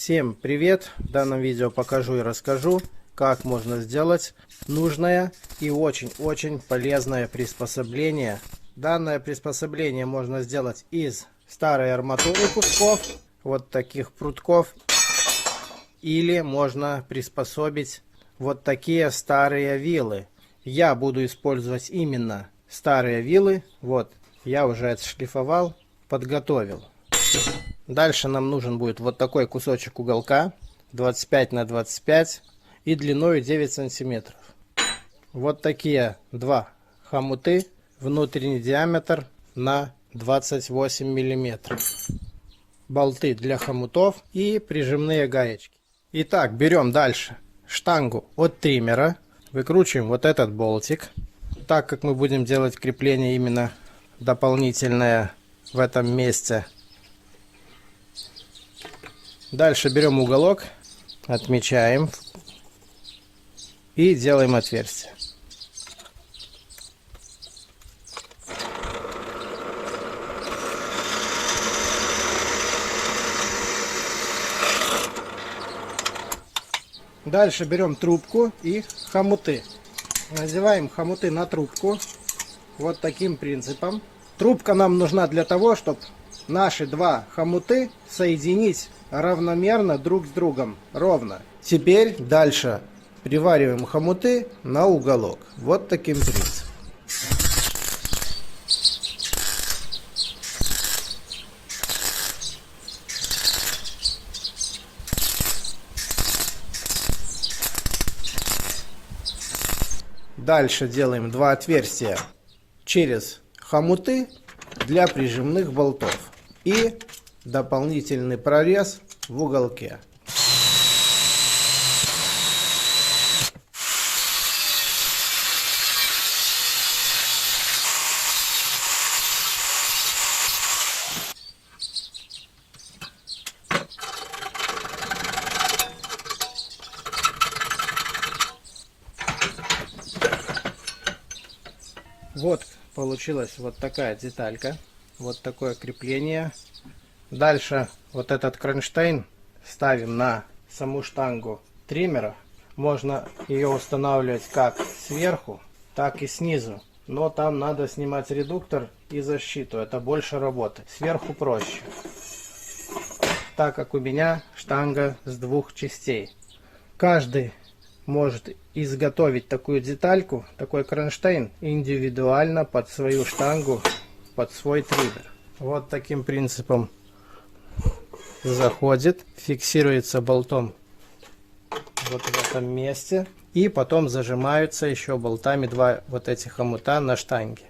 Всем привет! В данном видео покажу и расскажу, как можно сделать нужное и очень-очень полезное приспособление. Данное приспособление можно сделать из старой арматуры кусков, вот таких прутков, или можно приспособить вот такие старые вилы. Я буду использовать именно старые вилы. Вот, я уже отшлифовал, подготовил. Дальше нам нужен будет вот такой кусочек уголка 25 на 25 и длиной 9 сантиметров. Вот такие два хомуты, внутренний диаметр на 28 миллиметров. Болты для хомутов и прижимные гаечки. Итак, берем дальше штангу от триммера, выкручиваем вот этот болтик. Так как мы будем делать крепление именно дополнительное в этом месте. Дальше берем уголок, отмечаем и делаем отверстие. Дальше берем трубку и хомуты. Надеваем хомуты на трубку вот таким принципом. Трубка нам нужна для того, чтобы наши два хомуты соединить равномерно друг с другом, ровно. Теперь дальше привариваем хомуты на уголок. Вот таким принципом. Дальше делаем два отверстия через хомуты для прижимных болтов и дополнительный прорез в уголке. Вот получилась вот такая деталька, вот такое крепление. Дальше вот этот кронштейн ставим на саму штангу триммера. Можно ее устанавливать как сверху, так и снизу. Но там надо снимать редуктор и защиту. Это больше работы. Сверху проще. Так как у меня штанга с двух частей. Каждый может изготовить такую детальку, такой кронштейн индивидуально под свою штангу, под свой триммер. Вот таким принципом заходит, фиксируется болтом вот в этом месте и потом зажимаются еще болтами два вот этих хомута на штанге.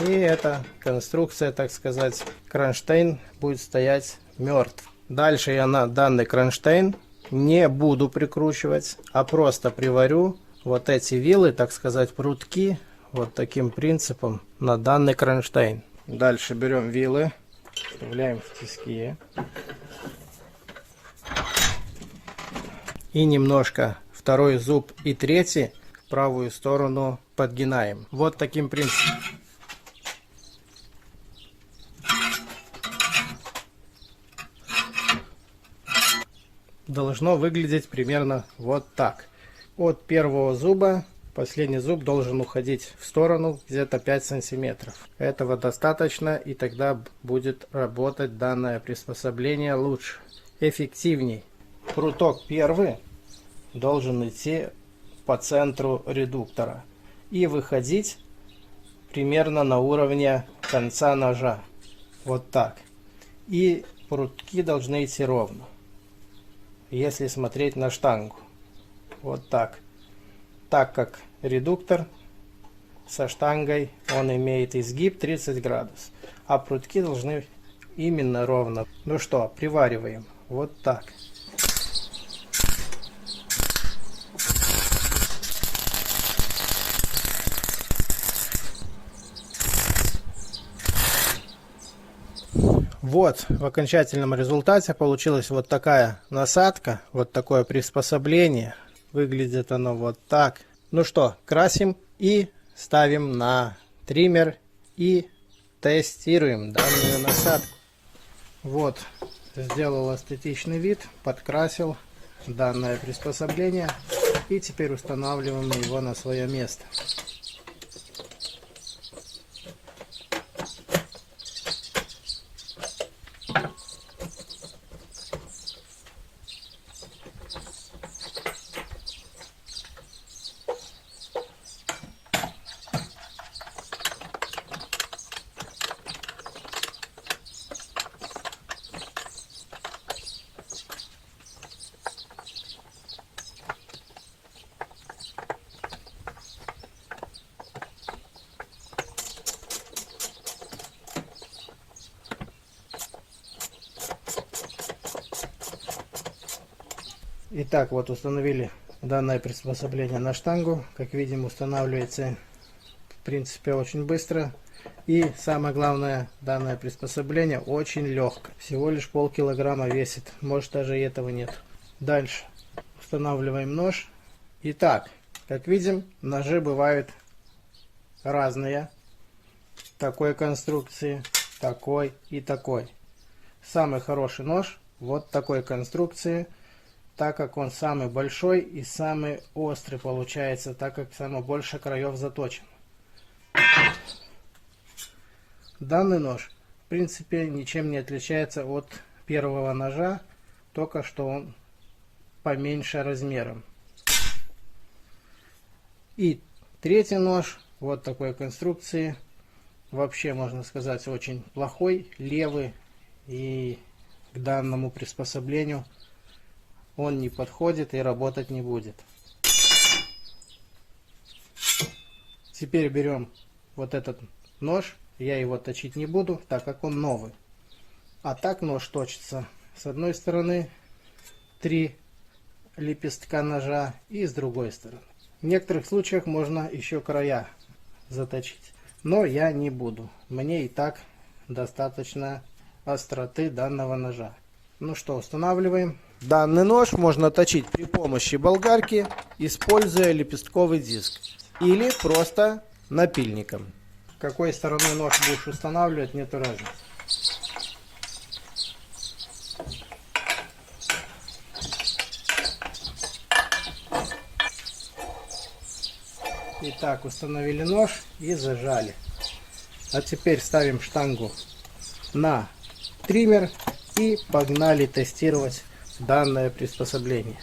И эта конструкция, так сказать, кронштейн будет стоять мертв. Дальше я на данный кронштейн не буду прикручивать, а просто приварю вот эти вилы, так сказать, прутки, вот таким принципом на данный кронштейн. Дальше берем вилы, вставляем в тиски и немножко второй зуб и третий в правую сторону подгинаем. Вот таким принципом. Должно выглядеть примерно вот так. От первого зуба последний зуб должен уходить в сторону где-то 5 сантиметров. Этого достаточно, и тогда будет работать данное приспособление лучше, эффективней. Пруток первый должен идти по центру редуктора и выходить примерно на уровне конца ножа. Вот так. И прутки должны идти ровно. Если смотреть на штангу. Вот так. Так как редуктор со штангой, он имеет изгиб 30 градусов. А прутки должны именно ровно. Ну что, привариваем. Вот так. Вот в окончательном результате получилась вот такая насадка, вот такое приспособление. Выглядит оно вот так. Ну что, красим и ставим на триммер и тестируем данную насадку. Вот Сделал эстетичный вид, подкрасил данное приспособление и теперь устанавливаем его на свое место. Итак, вот установили данное приспособление на штангу. Как видим, устанавливается в принципе очень быстро. И самое главное, данное приспособление очень легкое. Всего лишь полкилограмма весит. Может, даже и этого нет. Дальше устанавливаем нож. Итак, как видим, ножи бывают разные. Такой конструкции, такой и такой. Самый хороший нож вот такой конструкции, так как он самый большой и самый острый получается, так как самое больше краев заточен. Данный нож в принципе ничем не отличается от первого ножа, только что он поменьше размером. И третий нож вот такой конструкции, вообще можно сказать очень плохой, левый, и к данному приспособлению он не подходит и работать не будет. Теперь берем вот этот нож, я его точить не буду, так как он новый. А так нож точится с одной стороны 3 лепестка ножа и с другой стороны. В некоторых случаях можно еще края заточить, но я не буду. Мне и так достаточно остроты данного ножа. Ну что, устанавливаем. Данный нож можно точить при помощи болгарки, используя лепестковый диск или просто напильником. Какой стороной нож будешь устанавливать, нету разницы. Итак, установили нож и зажали. А теперь ставим штангу на триммер и погнали тестировать данное приспособление.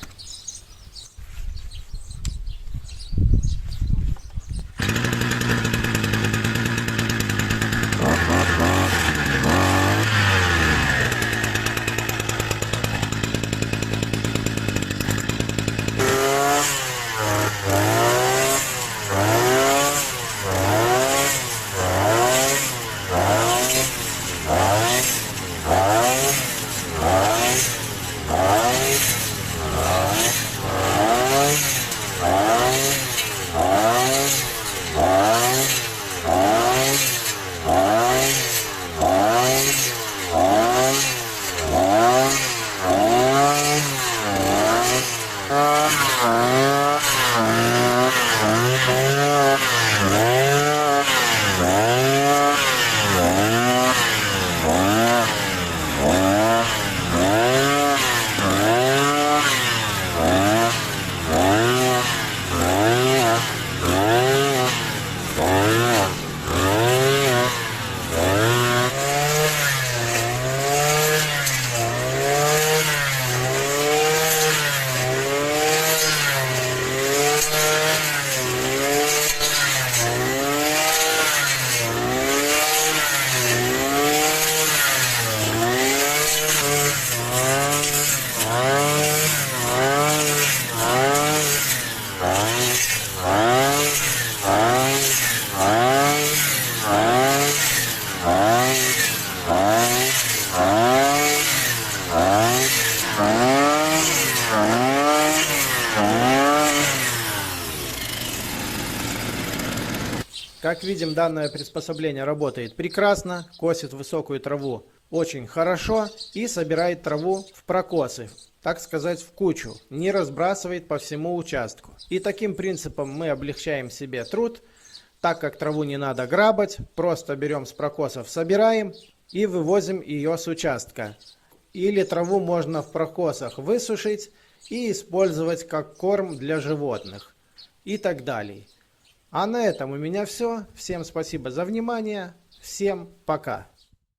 Как видим, данное приспособление работает прекрасно, косит высокую траву очень хорошо и собирает траву в прокосы, так сказать, в кучу, не разбрасывает по всему участку. И таким принципом мы облегчаем себе труд, так как траву не надо грабать, просто берем с прокосов, собираем и вывозим ее с участка. Или траву можно в прокосах высушить и использовать как корм для животных. И так далее. А на этом у меня все. Всем спасибо за внимание. Всем пока.